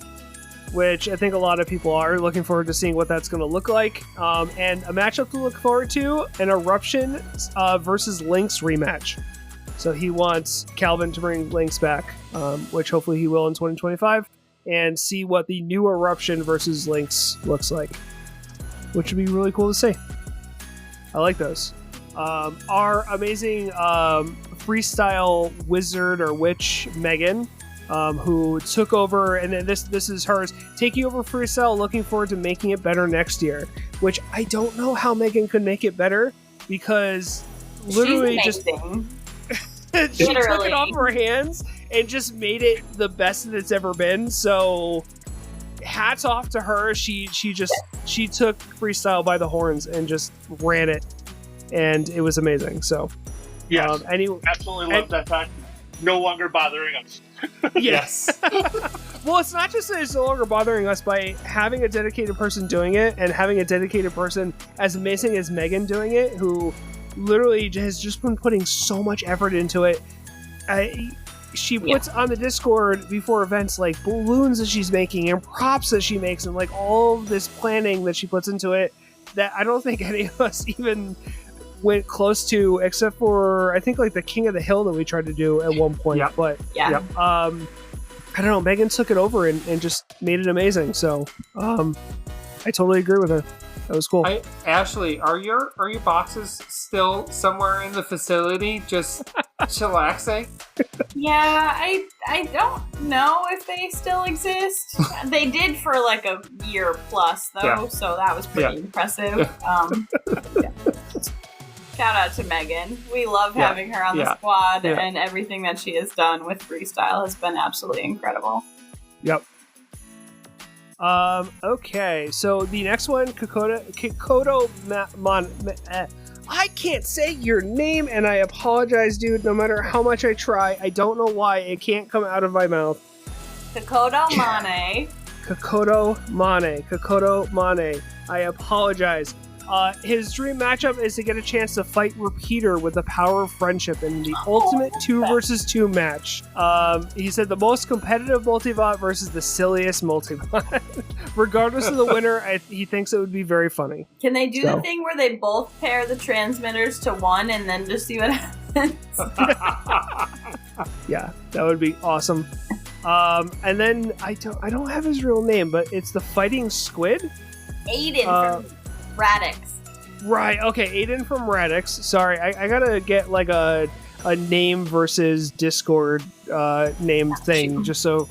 which I think a lot of people are looking forward to seeing what that's going to look like. And a matchup to look forward to, an Eruption versus Lynx rematch. So he wants Calvin to bring Lynx back, which hopefully he will in 2025, and see what the new Eruption versus Lynx looks like, which would be really cool to see. I like those. Our amazing freestyle wizard or witch, Megan, who took over, and then this is hers, taking over freestyle, looking forward to making it better next year, which I don't know how Megan could make it better, because literally
She's
just
amazing.
she took
Literally.
it off her hands and just made it the best that it's ever been. So hats off to her. She took freestyle by the horns and just ran it, and it was amazing. So
Yes,
anyway,
absolutely love that fact. No longer bothering us.
yes. Well, it's not just that it's no longer bothering us by having a dedicated person doing it, and having a dedicated person as amazing as Megan doing it, who literally has just been putting so much effort into it. She puts on the Discord before events like balloons that she's making and props that she makes, and like all of this planning that she puts into it that I don't think any of us even went close to, except for I think like the King of the Hill that we tried to do at one point.
Yep.
But
Yeah.
I don't know, Megan took it over and just made it amazing. So I totally agree with her. That was cool.
Ashley, are your boxes still somewhere in the facility, just chillaxing?
Yeah, I don't know if they still exist. They did for like a year plus though,
Yeah.
so that was pretty impressive. Yeah. Shout out to Megan. We love having her on the squad, and everything that she has done with freestyle has been absolutely incredible.
Yep. Okay, so the next one, Kikoto I can't say your name, and I apologize, dude. No matter how much I try, I don't know why it can't come out of my mouth.
Kikoto Mane.
Kikoto Mane. I apologize. His dream matchup is to get a chance to fight Repeater with the power of friendship in the ultimate 2 versus 2 match. He said the most competitive multibot versus the silliest multibot. Regardless of the winner, he thinks it would be very funny.
Can they do the thing where they both pair the transmitters to one and then just see what happens?
Yeah, that would be awesome. And then I don't have his real name, but it's the Fighting Squid.
Aiden from Radix.
Right, okay, Aiden from Radix. Sorry, I gotta get like a name versus Discord name thing, just so...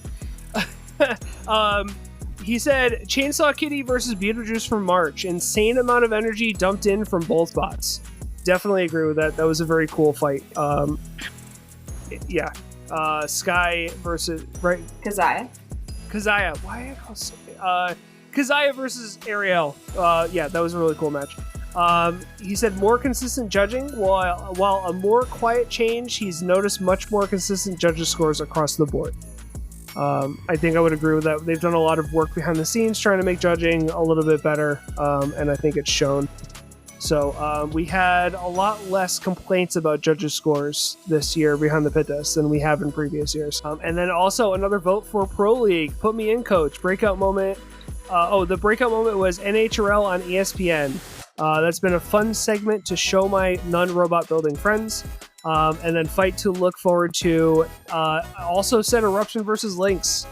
he said, Chainsaw Kitty versus Beetlejuice from March. Insane amount of energy dumped in from both bots. Definitely agree with that. That was a very cool fight. Yeah. Sky versus... Right?
Kazaya.
Why I call Kazaya versus Ariel. Yeah, that was a really cool match. He said more consistent judging, while a more quiet change, he's noticed much more consistent judges' scores across the board. I think I would agree with that. They've done a lot of work behind the scenes trying to make judging a little bit better, and I think it's shown. So we had a lot less complaints about judges' scores this year behind the pit desk than we have in previous years. And then also another vote for Pro League. Put me in, coach. Breakout moment. The breakout moment was NHRL on ESPN. That's been a fun segment to show my non-robot building friends. And then fight to look forward to. Also said Eruption versus Lynx.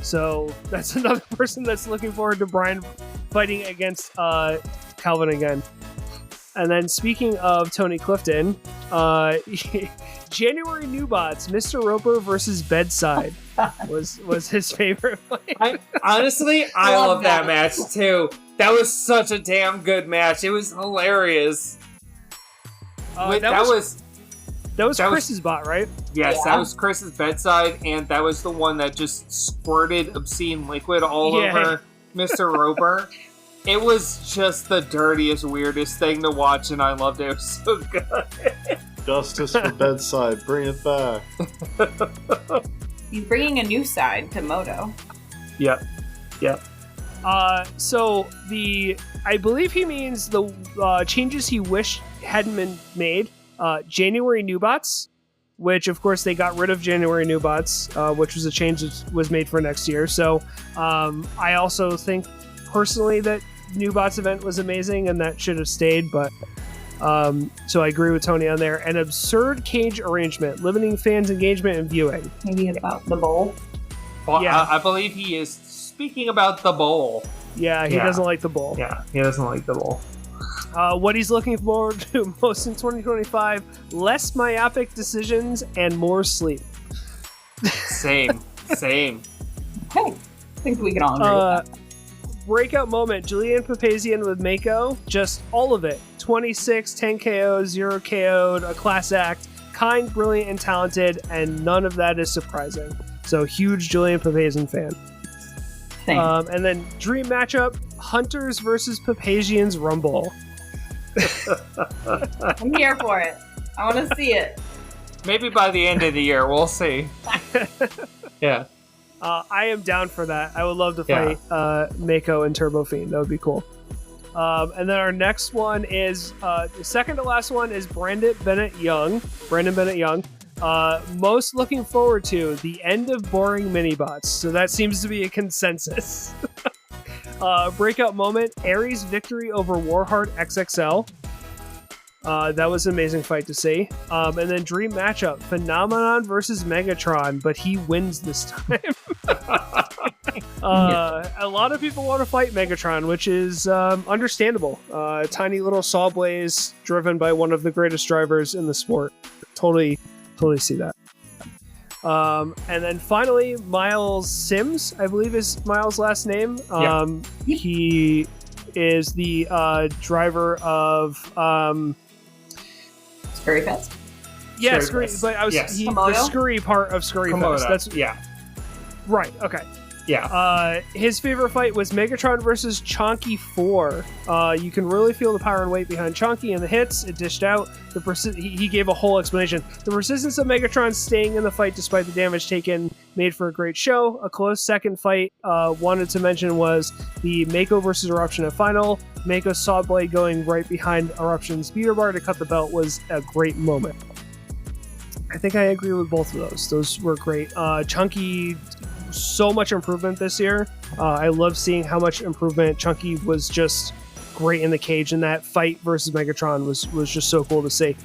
So that's another person that's looking forward to Brian fighting against Calvin again. And then speaking of Tony Clifton, January new bots, Mr. Roper versus Bedside was his favorite fight.
Honestly, I love that match too. That was such a damn good match. It was hilarious. That was Chris's bot, right? Yes, that was Chris's Bedside, and that was the one that just squirted obscene liquid all over Mr. Roper. It was just the dirtiest, weirdest thing to watch, and I loved it. It was so good.
Justice for Bedside, bring it back.
He's bringing a new side to Moto.
Yep.
So I believe he means the changes he wished hadn't been made. January new bots, which of course they got rid of January new bots, which was a change that was made for next year. So I also think personally that new bots event was amazing and that should have stayed, but so I agree with Tony on there. An absurd cage arrangement, limiting fans' engagement and viewing.
Maybe about the bowl.
Well,
Yeah.
I believe he is speaking about the bowl.
Yeah, he doesn't like the bowl.
Yeah, he doesn't like the bowl.
What he's looking forward to most in 2025, less myopic decisions and more sleep.
Same. Same.
Hey, I think we can all agree with that.
Breakout moment, Julian Papazian with Mako. Just all of it. 26, 10 KOs, 0 KO'd, a class act. Kind, brilliant, and talented, and none of that is surprising. So, huge Julian Papazian fan. And then, dream matchup, Hunters versus Papazian's Rumble.
I'm here for it. I want to see it.
Maybe by the end of the year, we'll see. Yeah.
I am down for that. I would love to fight Mako and Turbo Fiend. That would be cool. And then our next one is the second to last one is Brandon Bennett Young. Most looking forward to the end of boring mini-bots. So that seems to be a consensus. Breakout moment, Ares victory over Warheart XXL. That was an amazing fight to see. And then dream matchup, Phenomenon versus Megatron, but he wins this time. A lot of people want to fight Megatron, which is understandable. Tiny little saw blaze driven by one of the greatest drivers in the sport. Totally see that. And then finally, Miles Sims, I believe is Miles' last name. He is the driver of
Scurry Fest?
Yeah, Scurry, but I was the Scurry part of Scurry Fest. That's right. Okay.
Yeah.
His favorite fight was Megatron versus Chonky 4. You can really feel the power and weight behind Chonky and the hits. It dished out. He gave a whole explanation. The persistence of Megatron staying in the fight despite the damage taken made for a great show. A close second fight wanted to mention was the Mako versus Eruption at Final. Mako's saw blade going right behind Eruption's beater bar to cut the belt was a great moment. I think I agree with both of those. Those were great. Chunky, so much improvement this year. I love seeing how much improvement. Chunky was just great in the cage, and that fight versus Megatron was just so cool to see.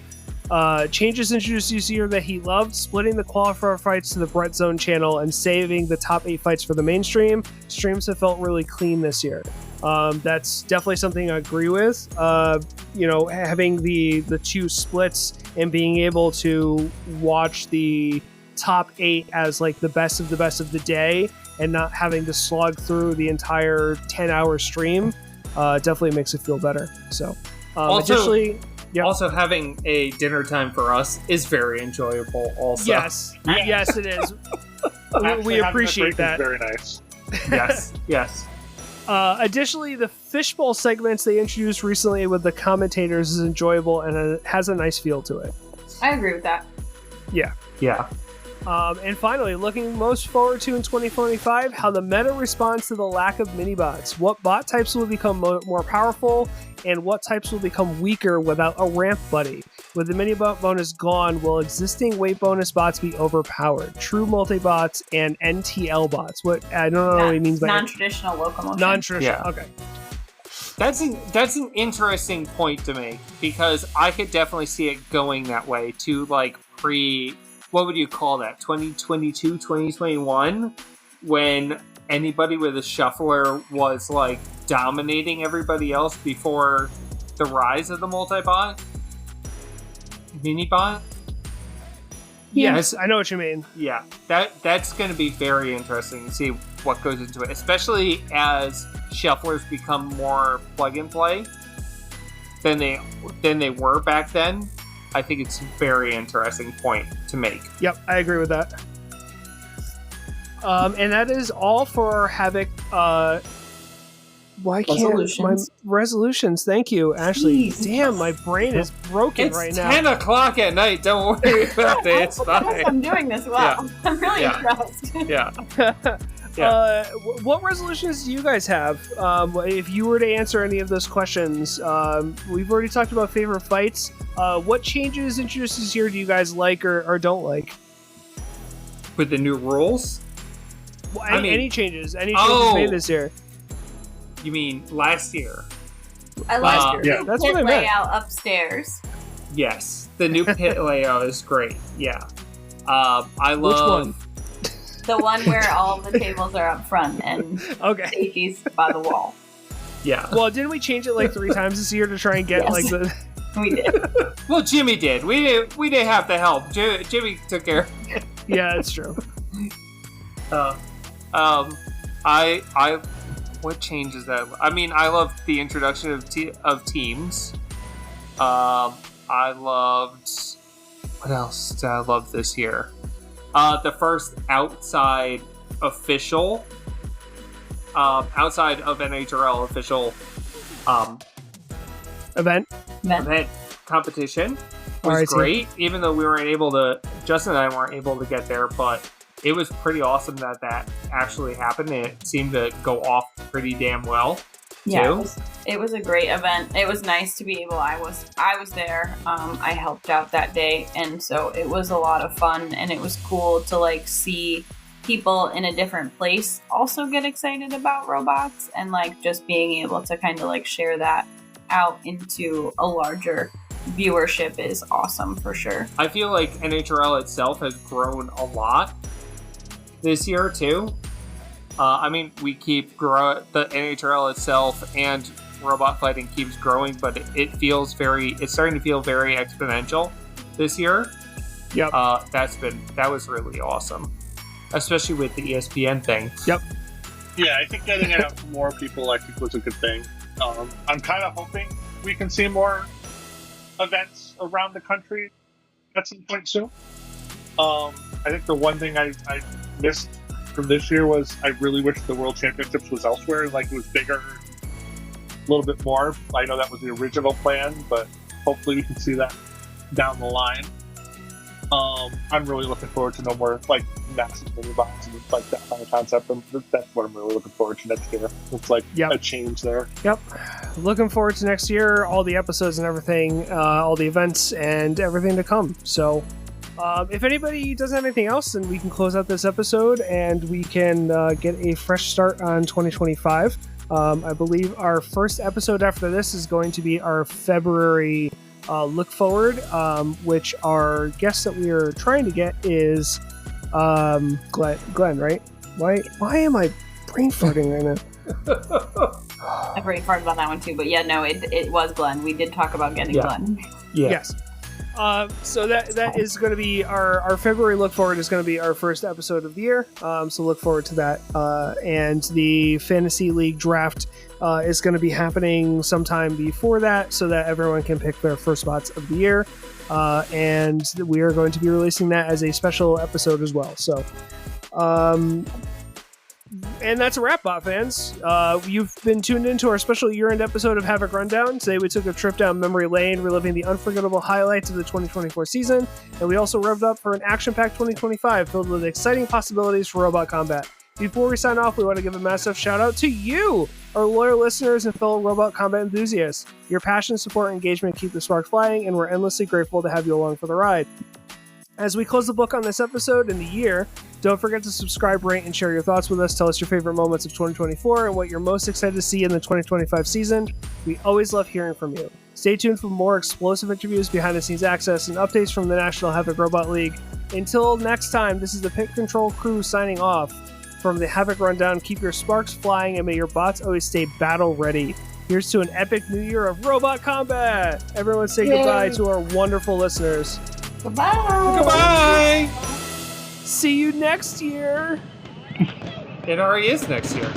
Changes introduced this year that he loved, splitting the qualifier fights to the Brett Zone channel and saving the top 8 fights for the mainstream. Streams have felt really clean this year. That's definitely something I agree with. Having the 2 splits and being able to watch the top 8 as like the best of the day and not having to slog through the entire 10-hour stream definitely makes it feel better. So also
having a dinner time for us is very enjoyable also.
Yes it is. we appreciate that.
Very nice.
Yes.
Additionally, the fishbowl segments they introduced recently with the commentators is enjoyable and it has a nice feel to it.
I agree with that.
Yeah. And finally, looking most forward to in 2025, how the meta responds to the lack of mini-bots. What bot types will become more powerful, and what types will become weaker without a ramp buddy? With the mini-bot bonus gone, will existing weight bonus bots be overpowered? True multi-bots and NTL bots. What I don't know what he means by
non-traditional locomotion.
Non-traditional, okay.
That's an interesting point to make, because I could definitely see it going that way to like what would you call that, 2022, 2021, when anybody with a shuffler was like dominating everybody else before the rise of the multi-bot? Mini-bot?
Yes, I know what you mean.
Yeah, that's going to be very interesting to see what goes into it, especially as shufflers become more plug-and-play than they were back then. I think it's a very interesting point to make.
Yep, I agree with that. And that is all for Havoc. Why can't my resolutions? Thank you, Ashley.
Jeez.
Damn, my brain is broken right now.
It's 10 o'clock at night. Don't worry about it. It's fine.
I'm doing this well.
Yeah.
I'm really impressed.
Yeah.
What resolutions do you guys have? If you were to answer any of those questions, we've already talked about favorite fights. What changes introduced this year do you guys like or don't like?
With the new rules?
Well, any changes? Any changes made this year?
You mean last year?
I like
the that's what I meant.
Layout upstairs.
Yes, the new pit layout is great. Yeah, I love.
Which one?
The one where all the tables are up front and safety's by the wall.
Yeah.
Well, didn't we change it like 3 times this year to try and get like the?
We did.
Well, Jimmy did. We didn't have to help. Jimmy took care of it.
Yeah, that's true.
I what changes that? I mean, I love the introduction of teams. I loved, what else did I love this year? The first outside official, outside of NHRL official
Event
competition was great. Even though we weren't able to, Justin and I weren't able to get there, but it was pretty awesome that actually happened, and it seemed to go off pretty damn well.
Yeah, it was a great event. It was nice to be able. I was there. I helped out that day, and so it was a lot of fun, and it was cool to like see people in a different place also get excited about robots, and like just being able to kind of like share that out into a larger viewership is awesome for sure.
I feel like NHRL itself has grown a lot this year too. I mean, we keep growing, the NHRL itself and robot fighting keeps growing, but it's starting to feel very exponential this year.
Yep.
That was really awesome, especially with the ESPN thing.
Yep.
Yeah, I think getting it out to more people, I think, was a good thing. I'm kind of hoping we can see more events around the country at some point soon. I think the one thing I missed from this year was I really wish the World Championships was elsewhere, like it was bigger, a little bit more. I know that was the original plan, but hopefully we can see that down the line. I'm really looking forward to no more like massive mini bots and like that kind of concept. And that's what I'm really looking forward to next year. It's like a change there.
Yep. Looking forward to next year, all the episodes and everything, all the events and everything to come. So if anybody doesn't have anything else, then we can close out this episode and we can get a fresh start on 2025. I believe our first episode after this is going to be our February look forward, which our guest that we are trying to get is Glenn, right? Why am I brain farting right now?
I brain farted on that one too, but yeah, no, it was Glenn. We did talk about getting Glenn.
Yeah.
Yes. So that is going to be our February look forward is going to be our first episode of the year. So look forward to that. And the Fantasy League draft is going to be happening sometime before that so that everyone can pick their first spots of the year. And we are going to be releasing that as a special episode as well. So, and that's a wrap, bot fans. You've been tuned into our special year-end episode of Havoc Rundown. Today we took a trip down memory lane, reliving the unforgettable highlights of the 2024 season, and we also revved up for an action-packed 2025 filled with exciting possibilities for robot combat. Before we sign off, we want to give a massive shout-out to you, our loyal listeners and fellow robot combat enthusiasts. Your passion, support, and engagement keep the spark flying, and we're endlessly grateful to have you along for the ride. As we close the book on this episode and the year, don't forget to subscribe, rate, and share your thoughts with us. Tell us your favorite moments of 2024 and what you're most excited to see in the 2025 season. We always love hearing from you. Stay tuned for more explosive interviews, behind-the-scenes access, and updates from the National Havoc Robot League. Until next time, this is the Pit Control crew signing off. From the Havoc Rundown, keep your sparks flying and may your bots always stay battle ready. Here's to an epic new year of robot combat! Everyone say goodbye to our wonderful listeners.
Goodbye!
Goodbye!
See you next year!
It already is next year.